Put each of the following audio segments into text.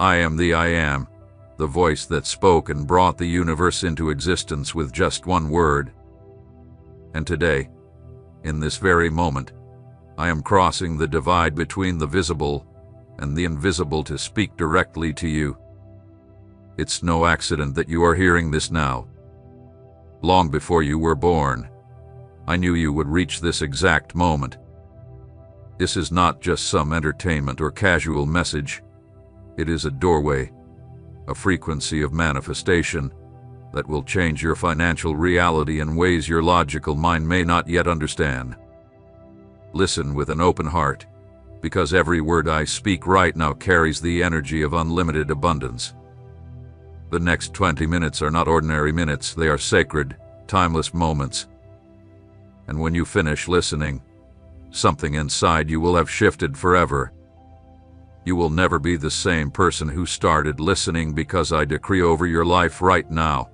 I am the I am, the voice that spoke and brought the universe into existence with just one word. And today, in this very moment, I am crossing the divide between the visible and the invisible to speak directly to you. It's no accident that you are hearing this now. Long before you were born, I knew you would reach this exact moment. This is not just some entertainment or casual message. It is a doorway, a frequency of manifestation that will change your financial reality in ways your logical mind may not yet understand. Listen with an open heart, because every word I speak right now carries the energy of unlimited abundance. The next 20 minutes are not ordinary minutes, they are sacred, timeless moments. And when you finish listening, something inside you will have shifted forever. You will never be the same person who started listening, because I decree over your life right now,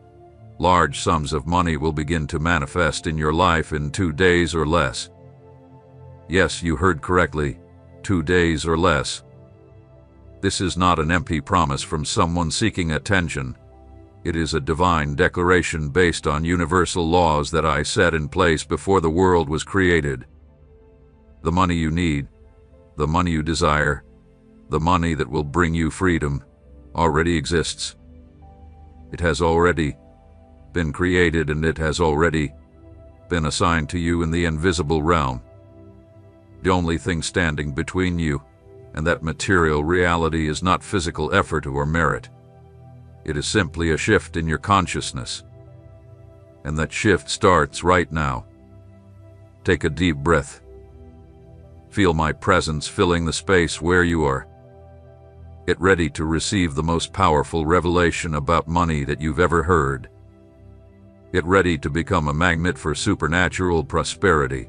large sums of money will begin to manifest in your life in 2 days or less. Yes, you heard correctly, 2 days or less. This is not an empty promise from someone seeking attention. It is a divine declaration based on universal laws that I set in place before the world was created. The money you need, the money you desire, the money that will bring you freedom, already exists. It has already been created, and it has already been assigned to you in the invisible realm. The only thing standing between you and that material reality is not physical effort or merit. It is simply a shift in your consciousness. And that shift starts right now. Take a deep breath. Feel my presence filling the space where you are. Get ready to receive the most powerful revelation about money that you've ever heard. Get ready to become a magnet for supernatural prosperity.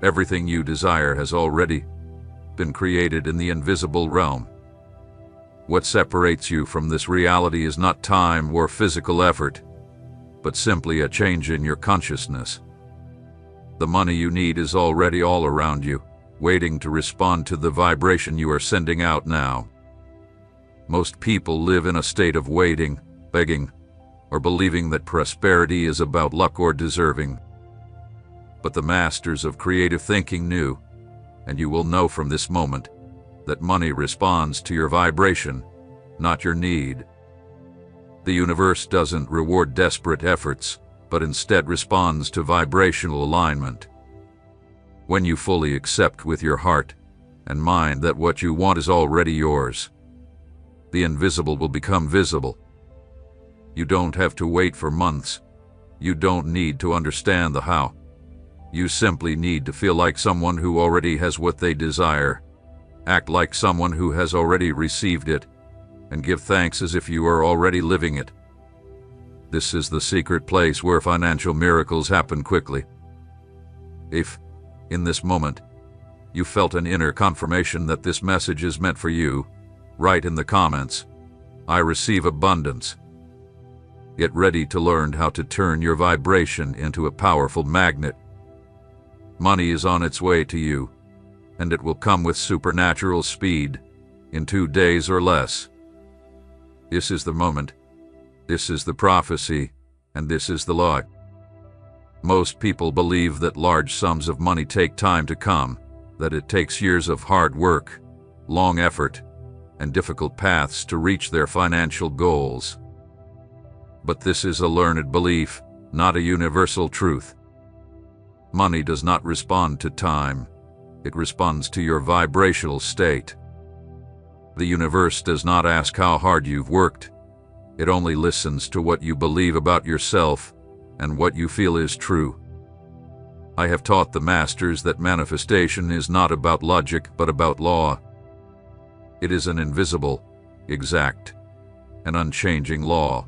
Everything you desire has already been created in the invisible realm. What separates you from this reality is not time or physical effort, but simply a change in your consciousness. The money you need is already all around you, waiting to respond to the vibration you are sending out now. Most people live in a state of waiting, begging, or believing that prosperity is about luck or deserving. But the masters of creative thinking knew, and you will know from this moment, that money responds to your vibration, not your need. The universe doesn't reward desperate efforts, but instead responds to vibrational alignment. When you fully accept with your heart and mind that what you want is already yours, the invisible will become visible. You don't have to wait for months. You don't need to understand the how. You simply need to feel like someone who already has what they desire, act like someone who has already received it, and give thanks as if you are already living it. This is the secret place where financial miracles happen quickly. If, in this moment, you felt an inner confirmation that this message is meant for you, write in the comments, "I receive abundance." Get ready to learn how to turn your vibration into a powerful magnet. Money is on its way to you, and it will come with supernatural speed, in 2 days or less. This is the moment, this is the prophecy, and this is the law. Most people believe that large sums of money take time to come, that it takes years of hard work, long effort, and difficult paths to reach their financial goals. But this is a learned belief, not a universal truth. Money does not respond to time. It responds to your vibrational state. The universe does not ask how hard you've worked. It only listens to what you believe about yourself and what you feel is true. I have taught the masters that manifestation is not about logic but about law. It is an invisible, exact, and unchanging law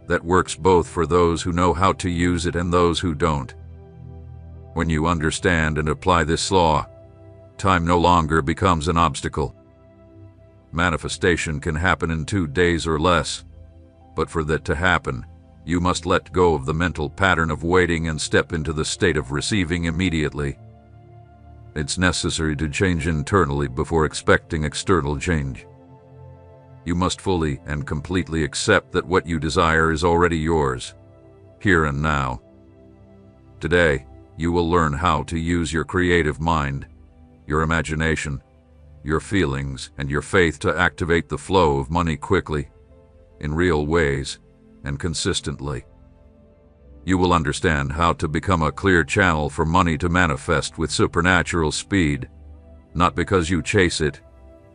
that works both for those who know how to use it and those who don't. When you understand and apply this law, time no longer becomes an obstacle. Manifestation can happen in 2 days or less, but for that to happen, you must let go of the mental pattern of waiting and step into the state of receiving immediately. It's necessary to change internally before expecting external change. You must fully and completely accept that what you desire is already yours, here and now. Today, you will learn how to use your creative mind, your imagination, your feelings, and your faith to activate the flow of money quickly, in real ways, and consistently. You will understand how to become a clear channel for money to manifest with supernatural speed, not because you chase it,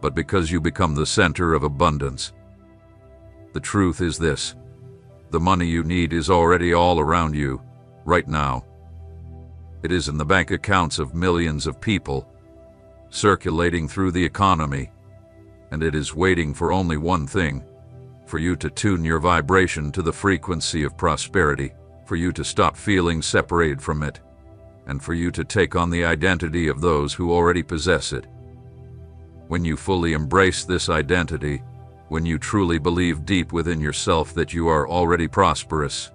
but because you become the center of abundance. The truth is this: the money you need is already all around you, right now. It is in the bank accounts of millions of people, circulating through the economy, and it is waiting for only one thing: for you to tune your vibration to the frequency of prosperity, for you to stop feeling separated from it, and for you to take on the identity of those who already possess it. When you fully embrace this identity, when you truly believe deep within yourself that you are already prosperous,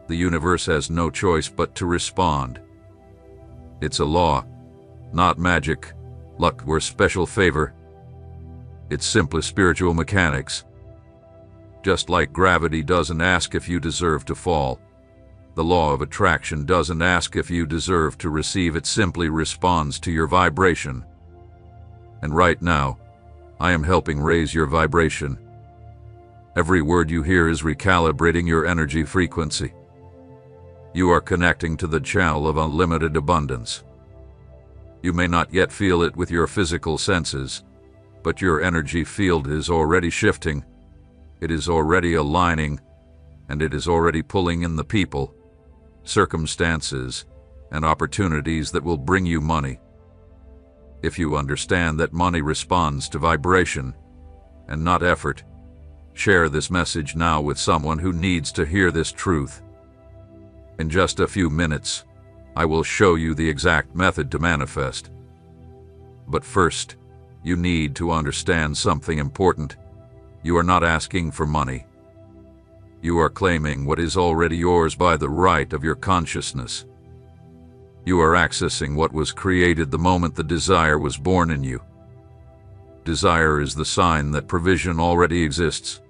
the universe has no choice but to respond. It's a law, not magic, luck, or special favor. It's simply spiritual mechanics. Just like gravity doesn't ask if you deserve to fall, the law of attraction doesn't ask if you deserve to receive, it simply responds to your vibration. And right now, I am helping raise your vibration. Every word you hear is recalibrating your energy frequency. You are connecting to the channel of unlimited abundance. You may not yet feel it with your physical senses, but your energy field is already shifting, it is already aligning, and it is already pulling in the people, circumstances, and opportunities that will bring you money. If you understand that money responds to vibration and not effort, share this message now with someone who needs to hear this truth. In just a few minutes, I will show you the exact method to manifest. But first, you need to understand something important. You are not asking for money. You are claiming what is already yours by the right of your consciousness. You are accessing what was created the moment the desire was born in you. Desire is the sign that provision already exists.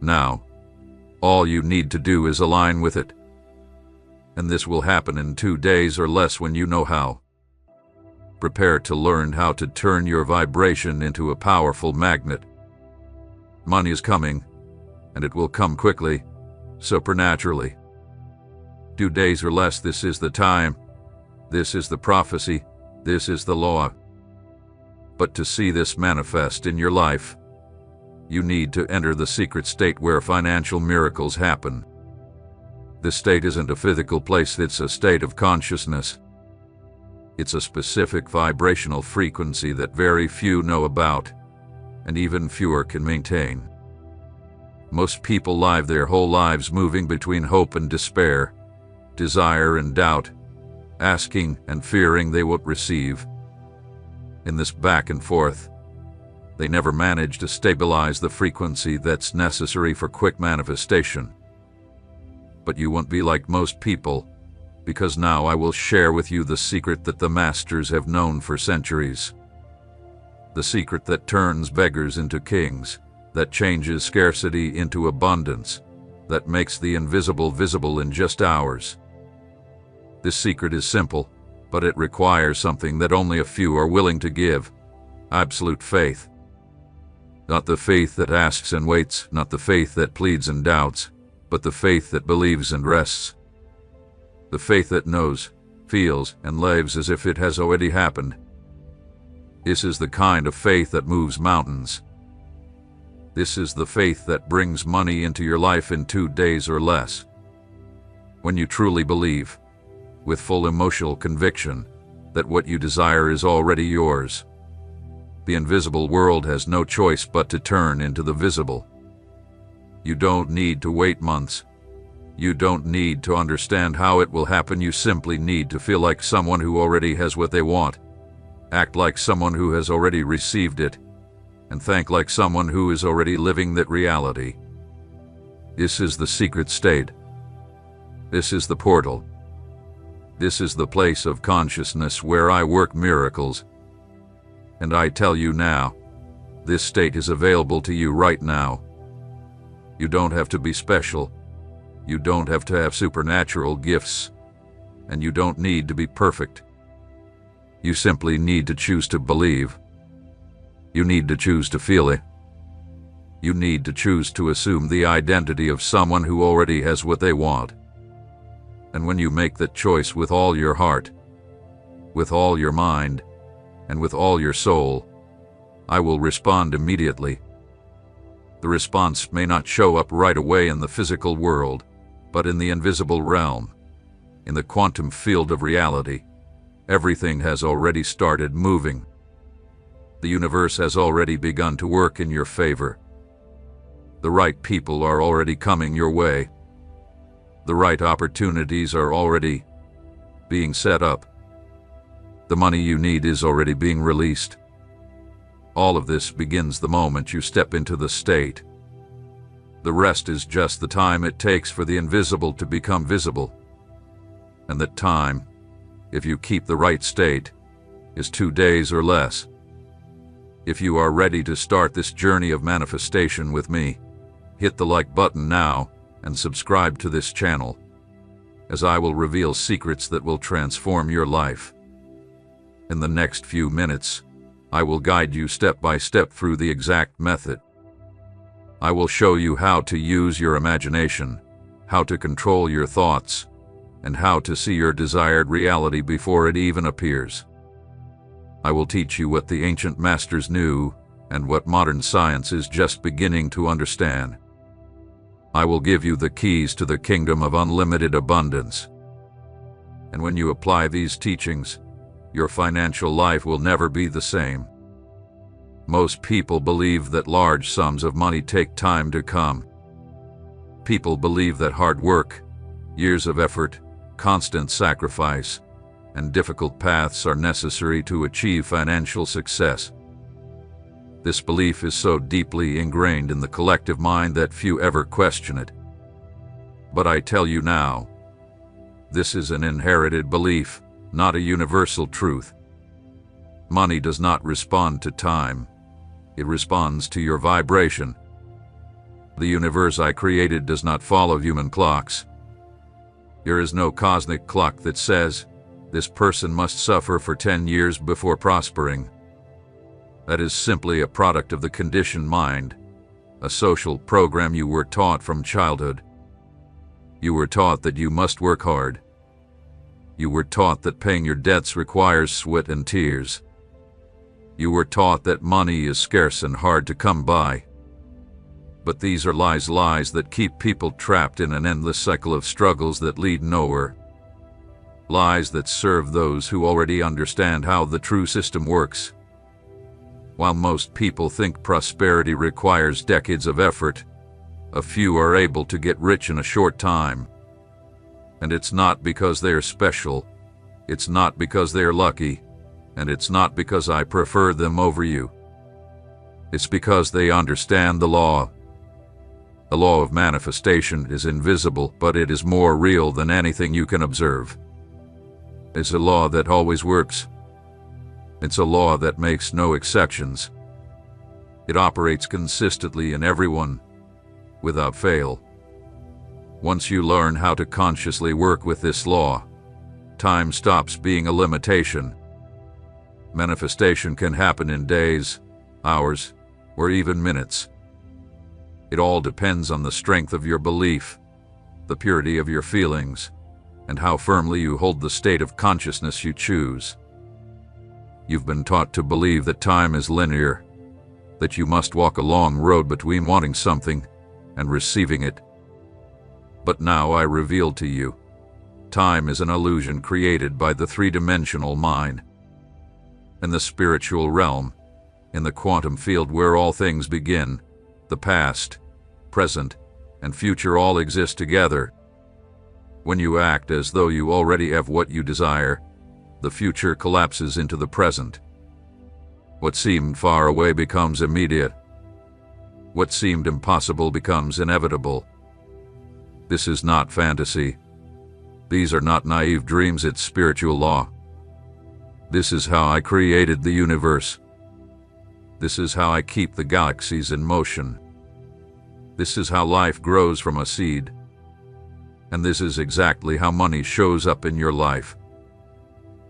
Now, all you need to do is align with it. And this will happen in 2 days or less when you know how. Prepare to learn how to turn your vibration into a powerful magnet. Money is coming, and it will come quickly, supernaturally. 2 days or less, this is the time. This is the prophecy. This is the law. But to see this manifest in your life, you need to enter the secret state where financial miracles happen. This state isn't a physical place, it's a state of consciousness. It's a specific vibrational frequency that very few know about, and even fewer can maintain. Most people live their whole lives moving between hope and despair, desire and doubt, asking and fearing they won't receive. In this back and forth, they never manage to stabilize the frequency that's necessary for quick manifestation. But you won't be like most people, because now I will share with you the secret that the masters have known for centuries. The secret that turns beggars into kings, that changes scarcity into abundance, that makes the invisible visible in just hours. This secret is simple, but it requires something that only a few are willing to give: absolute faith. Not the faith that asks and waits, not the faith that pleads and doubts, but the faith that believes and rests. The faith that knows, feels, and lives as if it has already happened. This is the kind of faith that moves mountains. This is the faith that brings money into your life in 2 days or less. When you truly believe, with full emotional conviction, that what you desire is already yours, the invisible world has no choice but to turn into the visible. You don't need to wait months. You don't need to understand how it will happen. You simply need to feel like someone who already has what they want, act like someone who has already received it, and think like someone who is already living that reality. This is the secret state. This is the portal. This is the place of consciousness where I work miracles. And I tell you now, This state is available to you right now. You don't have to be special. You don't have to have supernatural gifts. And you don't need to be perfect. You simply need to choose to believe. You need to choose to feel it. You need to choose to assume the identity of someone who already has what they want. And when you make that choice with all your heart, with all your mind, and with all your soul, I will respond immediately. The response may not show up right away in the physical world, but in the invisible realm, in the quantum field of reality, everything has already started moving. The universe has already begun to work in your favor. The right people are already coming your way. The right opportunities are already being set up. The money you need is already being released. All of this begins the moment you step into the state. The rest is just the time it takes for the invisible to become visible. And that time, if you keep the right state, is 2 days or less. If you are ready to start this journey of manifestation with me, hit the like button now and subscribe to this channel, as I will reveal secrets that will transform your life. In the next few minutes, I will guide you step by step through the exact method. I will show you how to use your imagination, how to control your thoughts, and how to see your desired reality before it even appears. I will teach you what the ancient masters knew and what modern science is just beginning to understand. I will give you the keys to the kingdom of unlimited abundance. And when you apply these teachings, your financial life will never be the same. Most people believe that large sums of money take time to come. People believe that hard work, years of effort, constant sacrifice, and difficult paths are necessary to achieve financial success. This belief is so deeply ingrained in the collective mind that few ever question it. But I tell you now, this is an inherited belief, not a universal truth. Money does not respond to time. It responds to your vibration. The universe I created does not follow human clocks. There is no cosmic clock that says, this person must suffer for 10 years before prospering. That is simply a product of the conditioned mind, a social program you were taught from childhood. You were taught that you must work hard. You were taught that paying your debts requires sweat and tears. You were taught that money is scarce and hard to come by. But these are lies that keep people trapped in an endless cycle of struggles that lead nowhere. Lies that serve those who already understand how the true system works. While most people think prosperity requires decades of effort, a few are able to get rich in a short time. And it's not because they're special, it's not because they're lucky, and it's not because I prefer them over you. It's because they understand the law. The law of manifestation is invisible, but it is more real than anything you can observe. It's a law that always works. It's a law that makes no exceptions. It operates consistently in everyone, without fail. Once you learn how to consciously work with this law, time stops being a limitation. Manifestation can happen in days, hours, or even minutes. It all depends on the strength of your belief, the purity of your feelings, and how firmly you hold the state of consciousness you choose. You've been taught to believe that time is linear, that you must walk a long road between wanting something and receiving it. But now I reveal to you, time is an illusion created by the three-dimensional mind. In the spiritual realm, in the quantum field where all things begin, the past, present, and future all exist together. When you act as though you already have what you desire, the future collapses into the present. What seemed far away becomes immediate. What seemed impossible becomes inevitable. This is not fantasy. These are not naive dreams, it's spiritual law. This is how I created the universe. This is how I keep the galaxies in motion. This is how life grows from a seed. And this is exactly how money shows up in your life.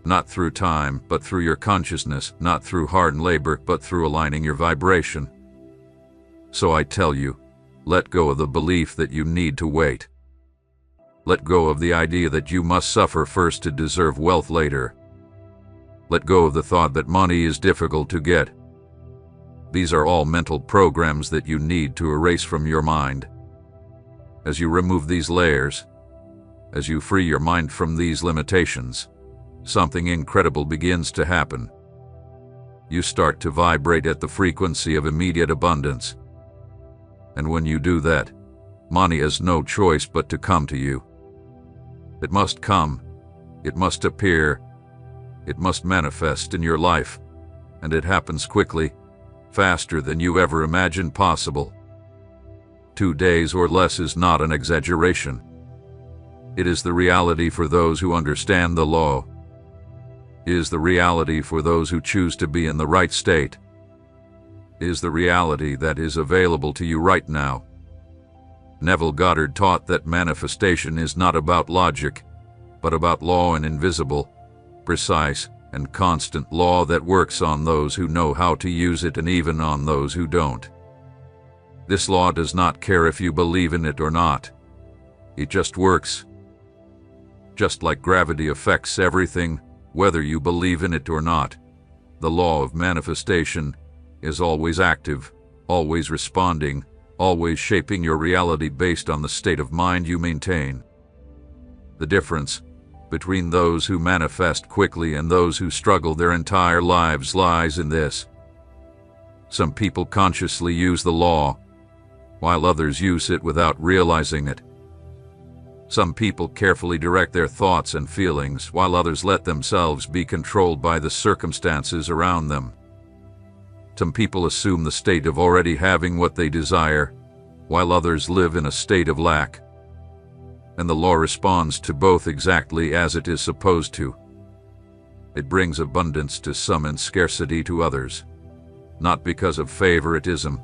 Not through time, but through your consciousness, not through hard labor, but through aligning your vibration. So I tell you, let go of the belief that you need to wait. Let go of the idea that you must suffer first to deserve wealth later. Let go of the thought that money is difficult to get. These are all mental programs that you need to erase from your mind. As you remove these layers, as you free your mind from these limitations, something incredible begins to happen. You start to vibrate at the frequency of immediate abundance. And when you do that, money has no choice but to come to you. It must come, it must appear, it must manifest in your life, and it happens quickly, faster than you ever imagined possible. 2 days or less is not an exaggeration. It is the reality for those who understand the law. It is the reality for those who choose to be in the right state. It is the reality that is available to you right now. Neville Goddard taught that manifestation is not about logic, but about law, an invisible, precise, and constant law that works on those who know how to use it and even on those who don't. This law does not care if you believe in it or not. It just works. Just like gravity affects everything, whether you believe in it or not, the law of manifestation is always active, always responding, always shaping your reality based on the state of mind you maintain. The difference between those who manifest quickly and those who struggle their entire lives lies in this. Some people consciously use the law, while others use it without realizing it. Some people carefully direct their thoughts and feelings, while others let themselves be controlled by the circumstances around them. Some people assume the state of already having what they desire, while others live in a state of lack. And the law responds to both exactly as it is supposed to. It brings abundance to some and scarcity to others, not because of favoritism,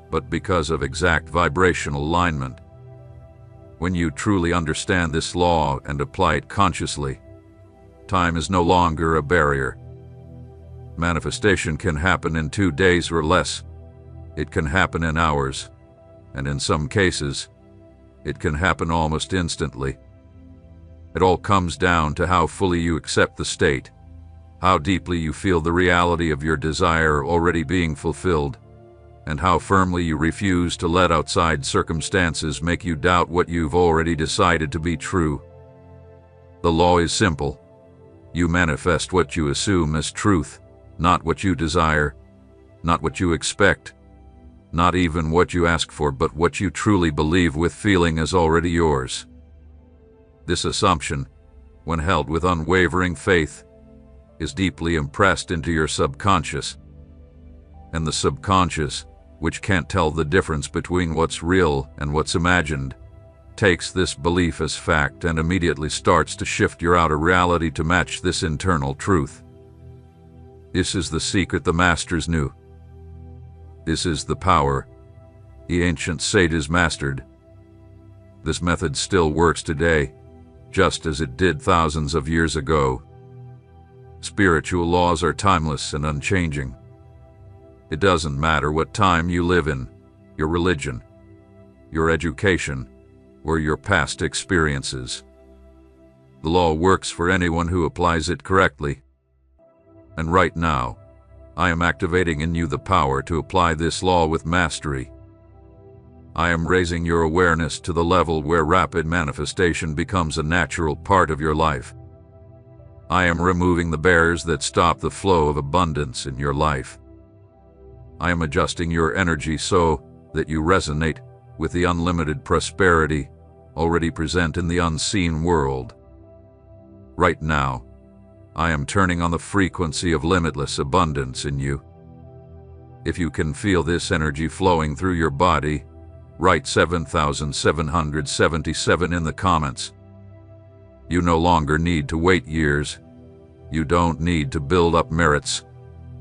but because of exact vibrational alignment. When you truly understand this law and apply it consciously, time is no longer a barrier. Manifestation can happen in 2 days or less. It can happen in hours, and in some cases, it can happen almost instantly. It all comes down to how fully you accept the state, how deeply you feel the reality of your desire already being fulfilled, and how firmly you refuse to let outside circumstances make you doubt what you've already decided to be true. The law is simple. You manifest what you assume as truth, not what you desire, not what you expect, not even what you ask for, but what you truly believe with feeling is already yours. This assumption, when held with unwavering faith, is deeply impressed into your subconscious. And the subconscious, which can't tell the difference between what's real and what's imagined, takes this belief as fact and immediately starts to shift your outer reality to match this internal truth. This is the secret the masters knew. This is the power the ancient sages mastered. This method still works today, just as it did thousands of years ago. Spiritual laws are timeless and unchanging. It doesn't matter what time you live in, your religion, your education, or your past experiences. The law works for anyone who applies it correctly. And right now, I am activating in you the power to apply this law with mastery. I am raising your awareness to the level where rapid manifestation becomes a natural part of your life. I am removing the barriers that stop the flow of abundance in your life. I am adjusting your energy so that you resonate with the unlimited prosperity already present in the unseen world. Right now, I am turning on the frequency of limitless abundance in you. If you can feel this energy flowing through your body, write 7,777 in the comments. You no longer need to wait years. You don't need to build up merits,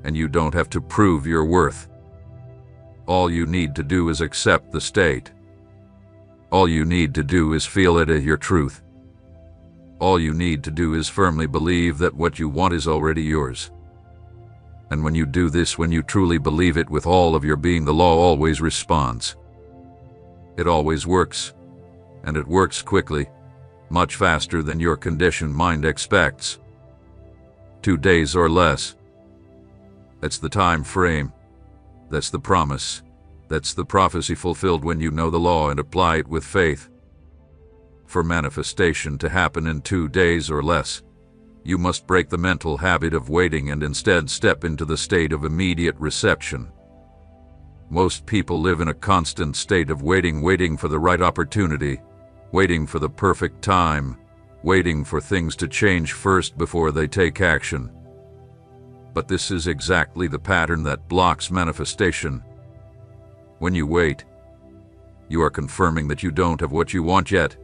and you don't have to prove your worth. all you need to do is accept the state. All you need to do is feel it as your truth. All you need to do is firmly believe that what you want is already yours. And when you do this, when you truly believe it with all of your being, the law always responds. It always works, and it works quickly, much faster than your conditioned mind expects. 2 days or less. That's the time frame. That's the promise. That's the prophecy fulfilled when you know the law and apply it with faith. For manifestation to happen in 2 days or less, you must break the mental habit of waiting and instead step into the state of immediate reception. Most people live in a constant state of waiting for the right opportunity, waiting for the perfect time, waiting for things to change first before they take action. But this is exactly the pattern that blocks manifestation. When you wait, you are confirming that you don't have what you want yet,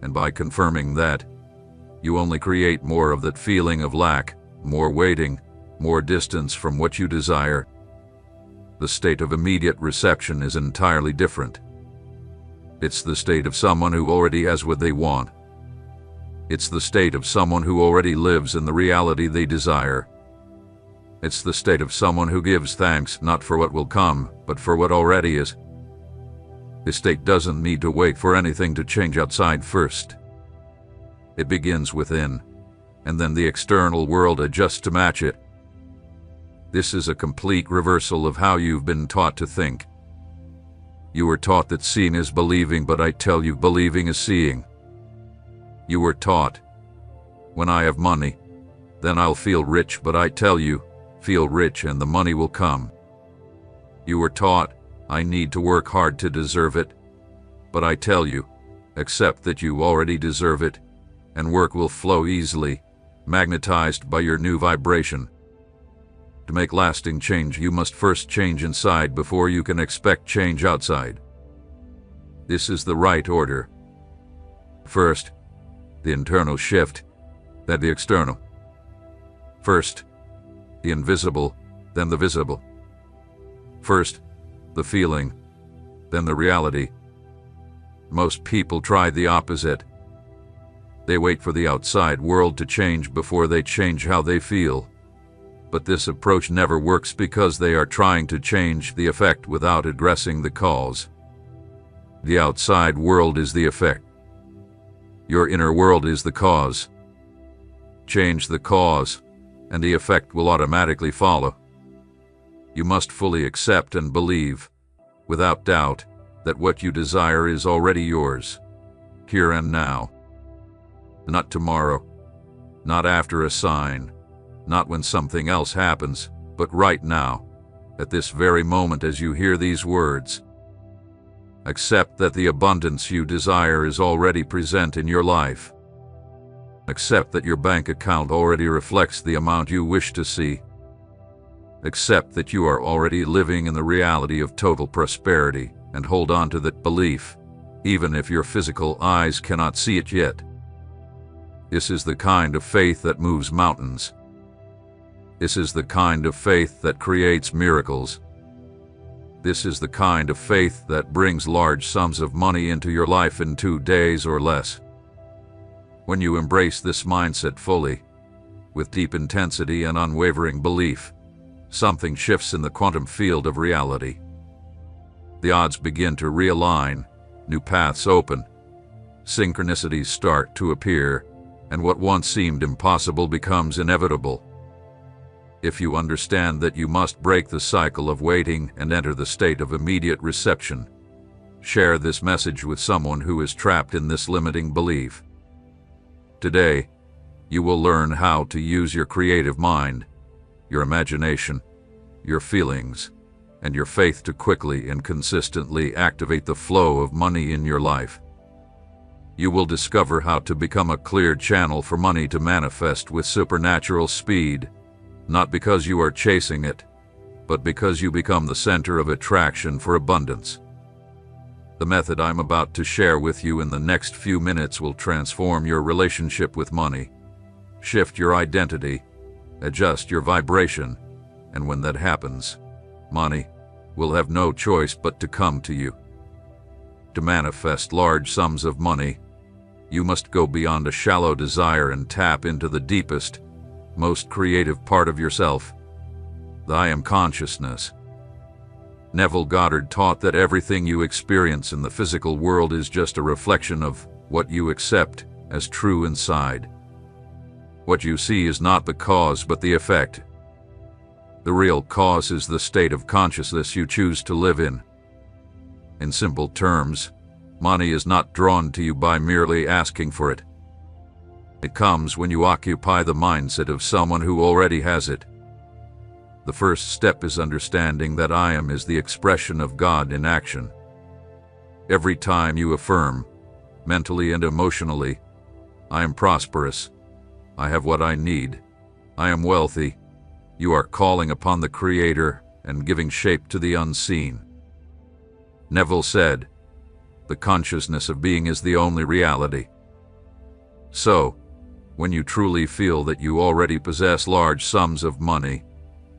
and by confirming that, you only create more of that feeling of lack, more waiting, more distance from what you desire. The state of immediate reception is entirely different. It's the state of someone who already has what they want. It's the state of someone who already lives in the reality they desire. It's the state of someone who gives thanks not for what will come, but for what already is. This state doesn't need to wait for anything to change outside first. It begins within, and then the external world adjusts to match it. This is a complete reversal of how you've been taught to think. You were taught that seeing is believing, but I tell you, believing is seeing. You were taught, when I have money, then I'll feel rich, but I tell you, feel rich and the money will come. You were taught, I need to work hard to deserve it, but I tell you, accept that you already deserve it, and work will flow easily, magnetized by your new vibration. To make lasting change, you must first change inside before you can expect change outside. This is the right order. First, the internal shift, then the external. First, the invisible, then the visible. First, the feeling, then the reality. Most people try the opposite. They wait for the outside world to change before they change how they feel. But this approach never works because they are trying to change the effect without addressing the cause. The outside world is the effect. Your inner world is the cause. Change the cause, and the effect will automatically follow. You must fully accept and believe, without doubt, that what you desire is already yours, here and now. Not tomorrow, not after a sign, not when something else happens, but right now, at this very moment as you hear these words. Accept that the abundance you desire is already present in your life. Accept that your bank account already reflects the amount you wish to see. Accept that you are already living in the reality of total prosperity, and hold on to that belief, even if your physical eyes cannot see it yet. This is the kind of faith that moves mountains. This is the kind of faith that creates miracles. This is the kind of faith that brings large sums of money into your life in 2 days or less. When you embrace this mindset fully, with deep intensity and unwavering belief, something shifts in the quantum field of reality. The odds begin to realign, new paths open, synchronicities start to appear, and what once seemed impossible becomes inevitable. If you understand that you must break the cycle of waiting and enter the state of immediate reception, share this message with someone who is trapped in this limiting belief. Today, you will learn how to use your creative mind, your imagination, your feelings, and your faith to quickly and consistently activate the flow of money in your life. You will discover how to become a clear channel for money to manifest with supernatural speed, not because you are chasing it, but because you become the center of attraction for abundance. The method I'm about to share with you in the next few minutes will transform your relationship with money, shift your identity, adjust your vibration, and when that happens, money, will have no choice but to come to you. To manifest large sums of money, you must go beyond a shallow desire and tap into the deepest, most creative part of yourself, the I Am consciousness. Neville Goddard taught that everything you experience in the physical world is just a reflection of what you accept as true inside. What you see is not the cause but the effect. The real cause is the state of consciousness you choose to live in. In simple terms, money is not drawn to you by merely asking for it. It comes when you occupy the mindset of someone who already has it. The first step is understanding that I Am is the expression of God in action. Every time you affirm, mentally and emotionally, I am prosperous, I have what I need, I am wealthy, you are calling upon the Creator and giving shape to the unseen. Neville said, "The consciousness of being is the only reality." So, when you truly feel that you already possess large sums of money,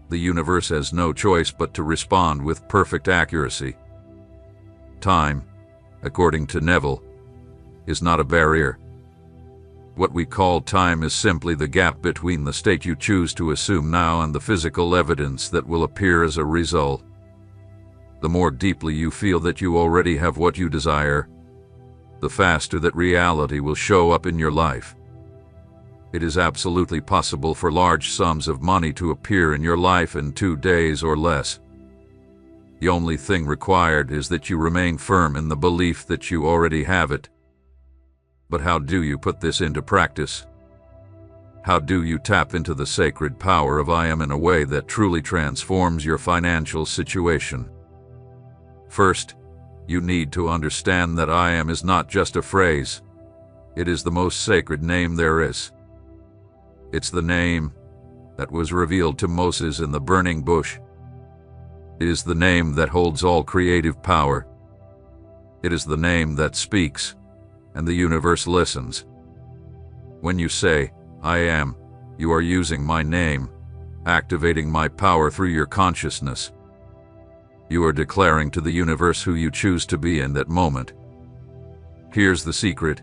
the universe has no choice but to respond with perfect accuracy. Time, according to Neville, is not a barrier. What we call time is simply the gap between the state you choose to assume now and the physical evidence that will appear as a result. The more deeply you feel that you already have what you desire, the faster that reality will show up in your life. It is absolutely possible for large sums of money to appear in your life in 2 days or less. The only thing required is that you remain firm in the belief that you already have it. But how do you put this into practice? How do you tap into the sacred power of I Am in a way that truly transforms your financial situation? First, you need to understand that I Am is not just a phrase. It is the most sacred name there is. It's the name that was revealed to Moses in the burning bush. It is the name that holds all creative power. It is the name that speaks, and the universe listens. When you say, I Am, you are using my name, activating my power through your consciousness. You are declaring to the universe who you choose to be in that moment. Here's the secret.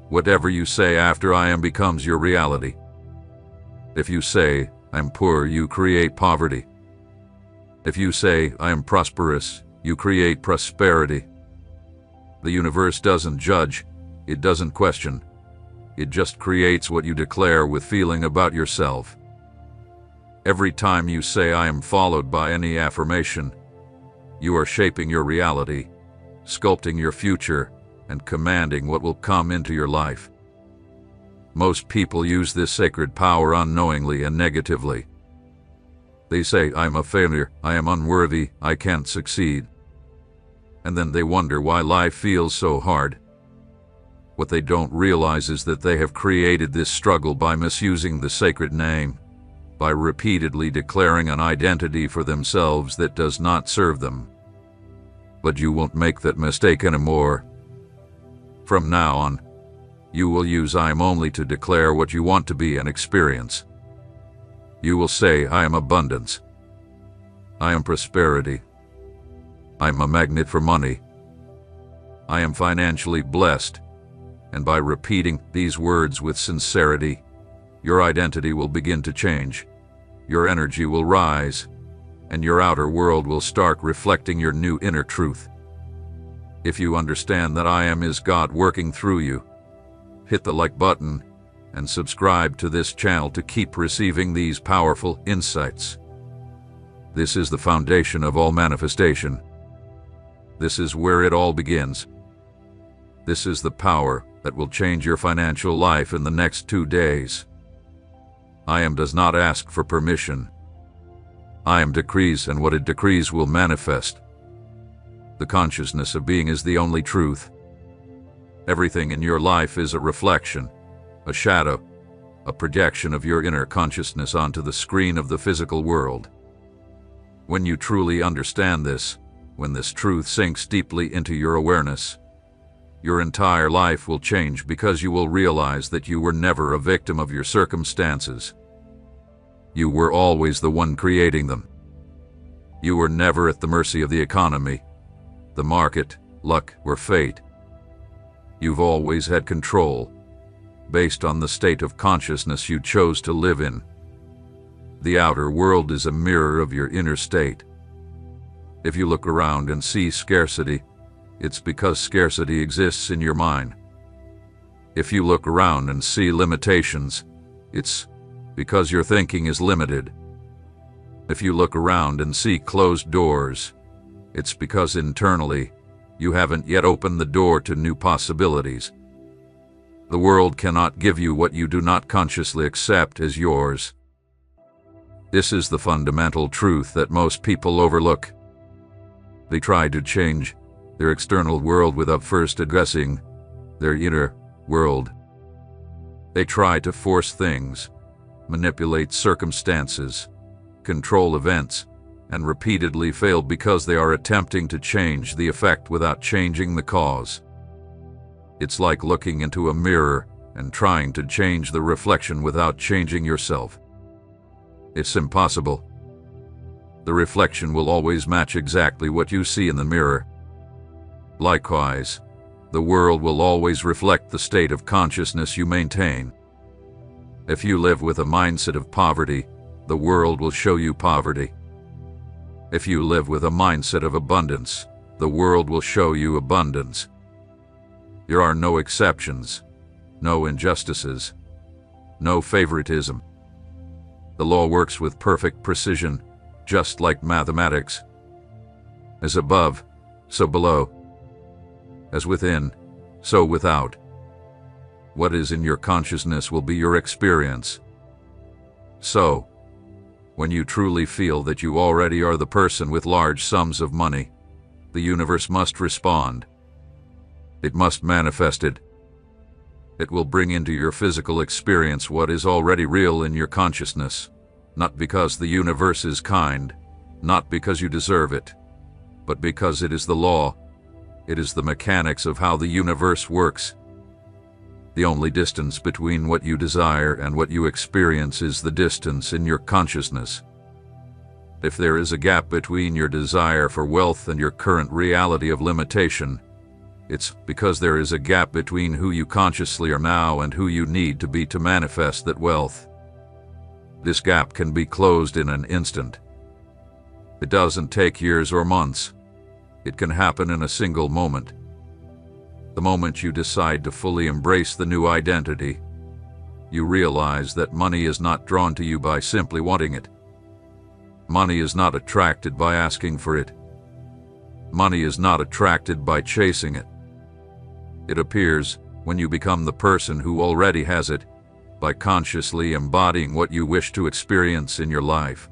Whatever you say after I Am becomes your reality. If you say, I'm poor, you create poverty. If you say, I am prosperous, you create prosperity. The universe doesn't judge, it doesn't question. It just creates what you declare with feeling about yourself. Every time you say I am followed by any affirmation, you are shaping your reality, sculpting your future, and commanding what will come into your life. Most people use this sacred power unknowingly and negatively. They say, I'm a failure, I am unworthy, I can't succeed. And then they wonder why life feels so hard. What they don't realize is that they have created this struggle by misusing the sacred name, by repeatedly declaring an identity for themselves that does not serve them. But you won't make that mistake anymore. From now on, you will use I Am only to declare what you want to be and experience. You will say, I am abundance. I am prosperity. I am a magnet for money. I am financially blessed. And by repeating these words with sincerity, your identity will begin to change. Your energy will rise, and your outer world will start reflecting your new inner truth. If you understand that I Am is God working through you, hit the like button and subscribe to this channel to keep receiving these powerful insights. This is the foundation of all manifestation. This is where it all begins. This is the power that will change your financial life in the next 2 days. I Am does not ask for permission. I Am decrees, and what it decrees will manifest. The consciousness of being is the only truth. Everything in your life is a reflection, a shadow, a projection of your inner consciousness onto the screen of the physical world. When you truly understand this, when this truth sinks deeply into your awareness, your entire life will change because you will realize that you were never a victim of your circumstances. You were always the one creating them. You were never at the mercy of the economy, the market, luck, or fate. You've always had control, based on the state of consciousness you chose to live in. The outer world is a mirror of your inner state. If you look around and see scarcity, it's because scarcity exists in your mind. If you look around and see limitations, it's because your thinking is limited. If you look around and see closed doors, it's because internally you haven't yet opened the door to new possibilities. The world cannot give you what you do not consciously accept as yours. This is the fundamental truth that most people overlook. They try to change their external world without first addressing their inner world. They try to force things, manipulate circumstances, control events, and repeatedly fail because they are attempting to change the effect without changing the cause. It's like looking into a mirror and trying to change the reflection without changing yourself. It's impossible. The reflection will always match exactly what you see in the mirror. Likewise, the world will always reflect the state of consciousness you maintain. If you live with a mindset of poverty, the world will show you poverty. If you live with a mindset of abundance, the world will show you abundance. There are no exceptions, no injustices, no favoritism. The law works with perfect precision, just like mathematics. As above, so below. As within, so without. What is in your consciousness will be your experience. So, when you truly feel that you already are the person with large sums of money, the universe must respond. It must manifest it. It will bring into your physical experience what is already real in your consciousness, not because the universe is kind, not because you deserve it, but because it is the law. It is the mechanics of how the universe works. The only distance between what you desire and what you experience is the distance in your consciousness. If there is a gap between your desire for wealth and your current reality of limitation, it's because there is a gap between who you consciously are now and who you need to be to manifest that wealth. This gap can be closed in an instant. It doesn't take years or months. It can happen in a single moment. The moment you decide to fully embrace the new identity, you realize that money is not drawn to you by simply wanting it. Money is not attracted by asking for it. Money is not attracted by chasing it. It appears when you become the person who already has it, by consciously embodying what you wish to experience in your life.